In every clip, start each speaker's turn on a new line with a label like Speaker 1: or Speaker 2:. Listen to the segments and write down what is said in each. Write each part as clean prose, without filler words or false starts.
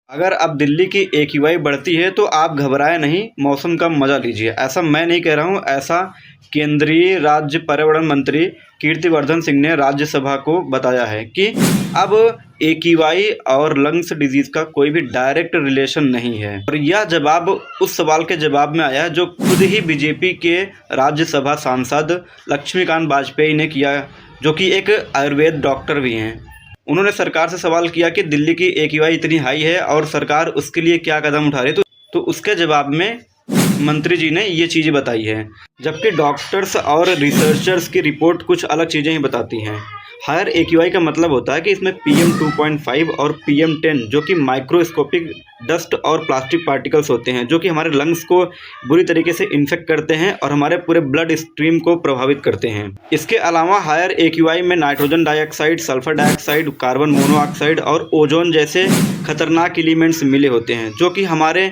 Speaker 1: अगर अब दिल्ली की AQI बढ़ती है तो आप घबराएं नहीं, मौसम का मज़ा लीजिए। ऐसा मैं नहीं कह रहा हूँ, ऐसा केंद्रीय राज्य पर्यावरण मंत्री कीर्तिवर्धन सिंह ने राज्यसभा को बताया है कि अब AQI और लंग्स डिजीज़ का कोई भी डायरेक्ट रिलेशन नहीं है। और यह जवाब उस सवाल के जवाब में आया है जो खुद ही बीजेपी के राज्यसभा सांसद लक्ष्मीकांत वाजपेयी ने किया, जो कि एक आयुर्वेद डॉक्टर भी हैं। उन्होंने सरकार से सवाल किया कि दिल्ली की AQI इतनी हाई है और सरकार उसके लिए क्या कदम उठा रही है, तो उसके जवाब में मंत्री जी ने ये चीज़ें बताई हैं, जबकि डॉक्टर्स और रिसर्चर्स की रिपोर्ट कुछ अलग चीज़ें ही बताती हैं। हायर AQI का मतलब होता है कि इसमें PM 2.5 और PM 10 जो कि माइक्रोस्कोपिक डस्ट और प्लास्टिक पार्टिकल्स होते हैं, जो कि हमारे लंग्स को बुरी तरीके से इन्फेक्ट करते हैं और हमारे पूरे ब्लड स्ट्रीम को प्रभावित करते हैं। इसके अलावा हायर AQI में nitrogen dioxide, sulphur dioxide, carbon monoxide और ओजोन जैसे खतरनाक एलिमेंट्स मिले होते हैं, जो कि हमारे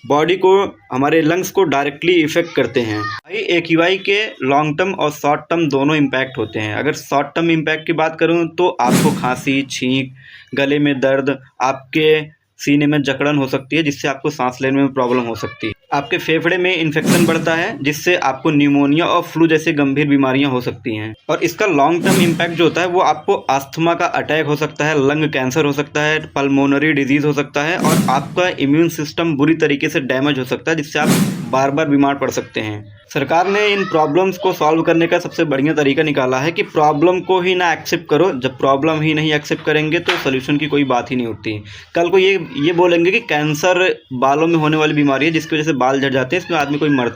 Speaker 1: बॉडी को, हमारे लंग्स को डायरेक्टली इफ़ेक्ट करते हैं। हाई AQI के लॉन्ग टर्म और शॉर्ट टर्म दोनों इम्पैक्ट होते हैं। अगर शॉर्ट टर्म इम्पैक्ट की बात करूं तो आपको खांसी, छींक, गले में दर्द, आपके सीने में जकड़न हो सकती है जिससे आपको सांस लेने में प्रॉब्लम हो सकती है। आपके फेफड़े में इन्फेक्शन बढ़ता है जिससे आपको न्यूमोनिया और फ्लू जैसे गंभीर बीमारियां हो सकती हैं। और इसका लॉन्ग टर्म इम्पैक्ट जो होता है वो आपको अस्थमा का अटैक हो सकता है, लंग कैंसर हो सकता है, पल्मोनरी डिजीज़ हो सकता है और आपका इम्यून सिस्टम बुरी तरीके से डैमेज हो सकता है जिससे आप बार बार बीमार पड़ सकते हैं। सरकार ने इन प्रॉब्लम्स को सॉल्व करने का सबसे बढ़िया तरीका निकाला है कि प्रॉब्लम को ही ना एक्सेप्ट करो। जब प्रॉब्लम ही नहीं एक्सेप्ट करेंगे तो सोल्यूशन की कोई बात ही नहीं उठती। कल को ये बोलेंगे कि कैंसर बालों में होने वाली बीमारी है जिसकी वजह से बाल झड़ जाते हैं, इसमें आदमी कोई मरता